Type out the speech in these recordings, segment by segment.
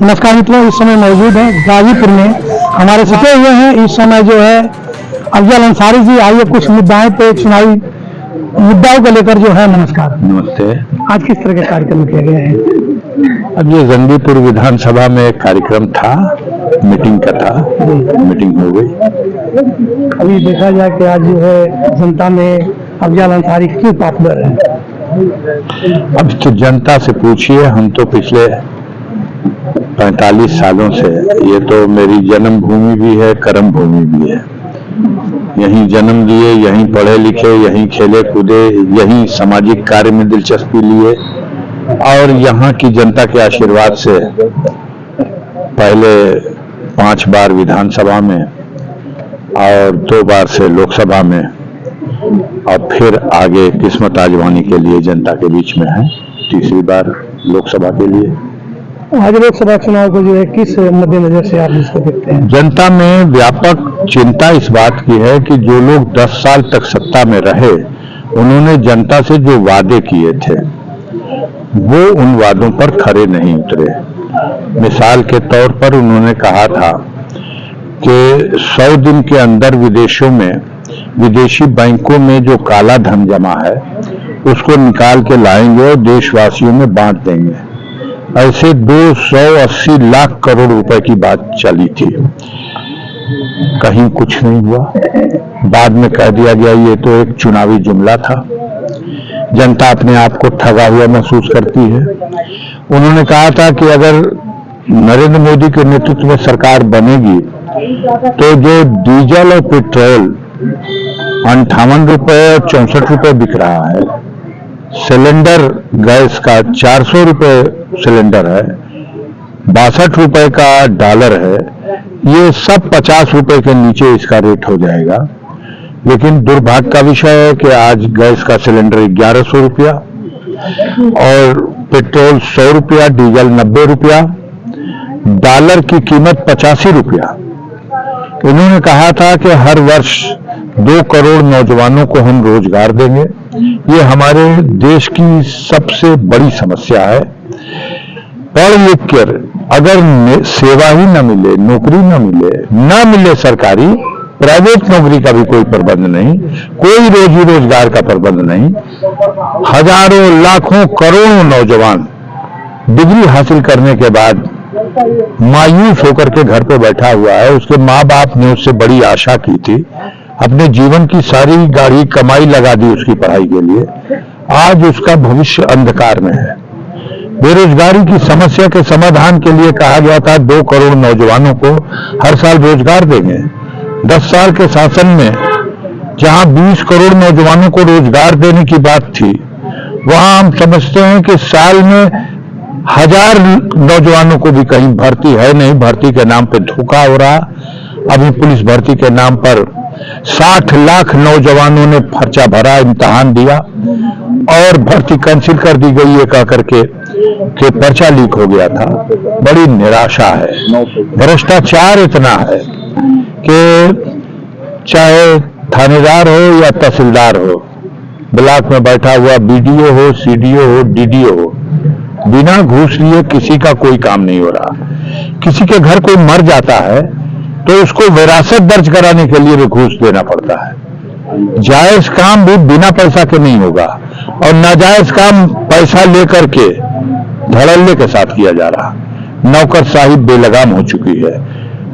नमस्कार मित्रों, इस समय मौजूद है गाजीपुर में। हमारे जुटे हुए हैं इस समय जो है अफजल अंसारी जी। आइए कुछ मुद्दाओं पे, चुनावी मुद्दाओं को लेकर जो है। नमस्कार। नमस्ते। आज किस तरह के कार्यक्रम किए गए हैं? अब ये जंगीपुर विधानसभा में एक कार्यक्रम था, मीटिंग का था, मीटिंग हो गई। अभी देखा जाए कि आज जो है जनता में अफजल अंसारी क्यों पॉपुलर है? अब तो जनता से पूछिए। हम तो पिछले 45 सालों से, ये तो मेरी जन्म भूमि भी है, कर्म भूमि भी है। यहीं जन्म लिए, यहीं पढ़े लिखे, यहीं खेले कूदे, यहीं सामाजिक कार्य में दिलचस्पी लिए और यहाँ की जनता के आशीर्वाद से पहले 5 बार विधानसभा में और 2 बार से लोकसभा में और फिर आगे किस्मत आजमाने के लिए जनता के बीच में है, तीसरी बार लोकसभा के लिए। आज लोकसभा चुनाव को जो है किस मद्देनजर से आप इसको देखते हैं? जनता में व्यापक चिंता इस बात की है कि जो लोग 10 साल तक सत्ता में रहे, उन्होंने जनता से जो वादे किए थे वो उन वादों पर खरे नहीं उतरे। मिसाल के तौर पर उन्होंने कहा था कि 100 दिन के अंदर विदेशों में, विदेशी बैंकों में जो काला धन जमा है उसको निकाल के लाएंगे और देशवासियों में बांट देंगे। ऐसे 280 लाख करोड़ रुपए की बात चली थी। कहीं कुछ नहीं हुआ। बाद में कह दिया गया ये तो एक चुनावी जुमला था। जनता अपने आप को ठगा हुआ महसूस करती है। उन्होंने कहा था कि अगर नरेंद्र मोदी के नेतृत्व में सरकार बनेगी तो जो डीजल और पेट्रोल 58 रुपए और 64 रुपए बिक रहा है, सिलेंडर गैस का 400 रुपए सिलेंडर है, 62 रुपए का डॉलर है, ये सब 50 रुपए के नीचे इसका रेट हो जाएगा। लेकिन दुर्भाग्य का विषय है कि आज गैस का सिलेंडर 1100 रुपया और पेट्रोल 100 रुपया, डीजल 90 रुपया, डॉलर की कीमत 85 रुपया। इन्होंने कहा था कि हर वर्ष 2 करोड़ नौजवानों को हम रोजगार देंगे। ये हमारे देश की सबसे बड़ी समस्या है। पढ़ लिख कर अगर सेवा ही न मिले, नौकरी न मिले सरकारी, प्राइवेट नौकरी का भी कोई प्रबंध नहीं, कोई रोजी रोजगार का प्रबंध नहीं। हजारों, लाखों, करोड़ों नौजवान डिग्री हासिल करने के बाद मायूस होकर के घर पे बैठा हुआ है। उसके माँ बाप ने उससे बड़ी आशा की थी, अपने जीवन की सारी गाढ़ी कमाई लगा दी उसकी पढ़ाई के लिए। आज उसका भविष्य अंधकार में है। बेरोजगारी की समस्या के समाधान के लिए कहा गया था 2 करोड़ नौजवानों को हर साल रोजगार देंगे। 10 साल के शासन में जहां 20 करोड़ नौजवानों को रोजगार देने की बात थी, वहां हम समझते हैं कि साल में 1000 नौजवानों को भी कहीं भर्ती है नहीं। भर्ती के नाम पे धोखा हो रहा। अभी पुलिस भर्ती के नाम पर 60 लाख नौजवानों ने पर्चा भरा, इम्तिहान दिया और भर्ती कैंसिल कर दी गई है कह करके कि पर्चा लीक हो गया था। बड़ी निराशा है। भ्रष्टाचार इतना है कि चाहे थानेदार हो या तहसीलदार हो, ब्लॉक में बैठा हुआ बीडीओ हो, सीडीओ हो, डीडीओ हो, बिना घूस लिए किसी का कोई काम नहीं हो रहा। किसी के घर कोई मर जाता है तो उसको विरासत दर्ज कराने के लिए भी घूस देना पड़ता है। जायज काम भी बिना पैसा के नहीं होगा और नाजायज काम पैसा लेकर के धड़ल्ले के साथ किया जा रहा। नौकरशाही बेलगाम हो चुकी है।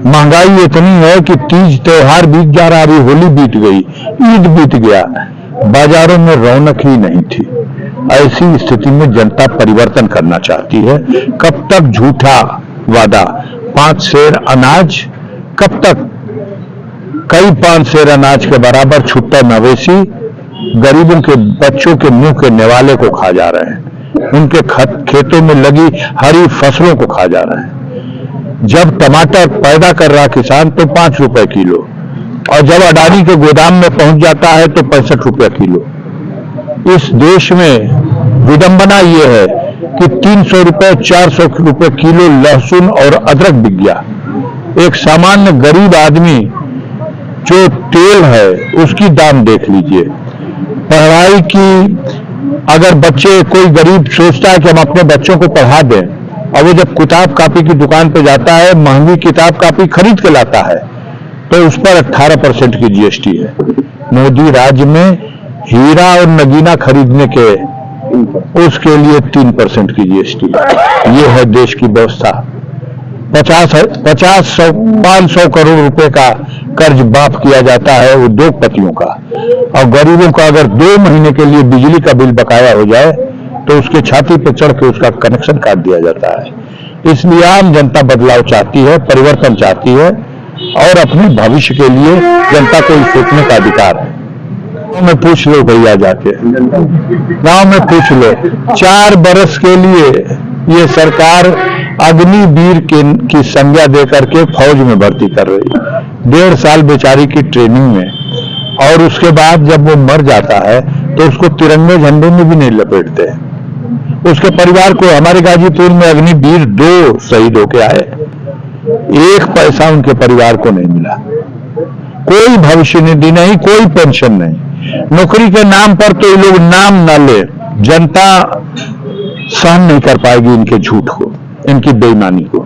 महंगाई इतनी है कि तीज त्योहार बीत जा रहा, अभी होली बीत गई, ईद बीत गया, बाजारों में रौनक ही नहीं थी। ऐसी स्थिति में जनता परिवर्तन करना चाहती है। कब तक झूठा वादा? 5 सेर अनाज, कब तक? कई 5 सेर अनाज के बराबर छुट्टा मवेशी गरीबों के बच्चों के मुंह के निवाले को खा जा रहे हैं। उनके खेतों में लगी हरी फसलों को खा जा रहे हैं। जब टमाटर पैदा कर रहा किसान तो 5 रुपए किलो और जब अडानी के गोदाम में पहुंच जाता है तो 65 रुपए किलो। इस देश में विडंबना ये है कि 300 रुपए, 400 रुपए किलो लहसुन और अदरक बिक गया। एक सामान्य गरीब आदमी जो तेल है उसकी दाम देख लीजिए। पढ़ाई की अगर बच्चे, कोई गरीब सोचता है कि हम अपने बच्चों को पढ़ा दें और वो जब किताब कॉपी की दुकान पे जाता है, महंगी किताब कॉपी खरीद के लाता है, तो उस पर 18% की जीएसटी है। मोदी राज्य में हीरा और नगीना खरीदने के उसके लिए 3% की जीएसटी है। ये है देश की व्यवस्था। 500 करोड़ रुपए का कर्ज माफ किया जाता है उद्योगपतियों का, और गरीबों का अगर 2 महीने के लिए बिजली का बिल बकाया हो जाए तो उसके छाती पर चढ़ के उसका कनेक्शन काट दिया जाता है। इसलिए आम जनता बदलाव चाहती है, परिवर्तन चाहती है, और अपने भविष्य के लिए जनता को सोचने का अधिकार है। गाँव में पूछ लो भैया, जाके गांव में पूछ लो। 4 बरस के लिए ये सरकार अग्निवीर की संज्ञा देकर के फौज में भर्ती कर रही है। 1.5 साल बेचारी की ट्रेनिंग में, और उसके बाद जब वो मर जाता है तो उसको तिरंगे झंडे में भी नहीं लपेटते। उसके परिवार को, हमारे गाजीपुर में अग्निवीर 2 शहीद होके आए, 1 पैसा उनके परिवार को नहीं मिला, कोई भविष्य निधि नहीं, कोई पेंशन नहीं। नौकरी के नाम पर तो ये लोग नाम ना ले, जनता सहन नहीं कर पाएगी इनके झूठ को, इनकी बेईमानी को।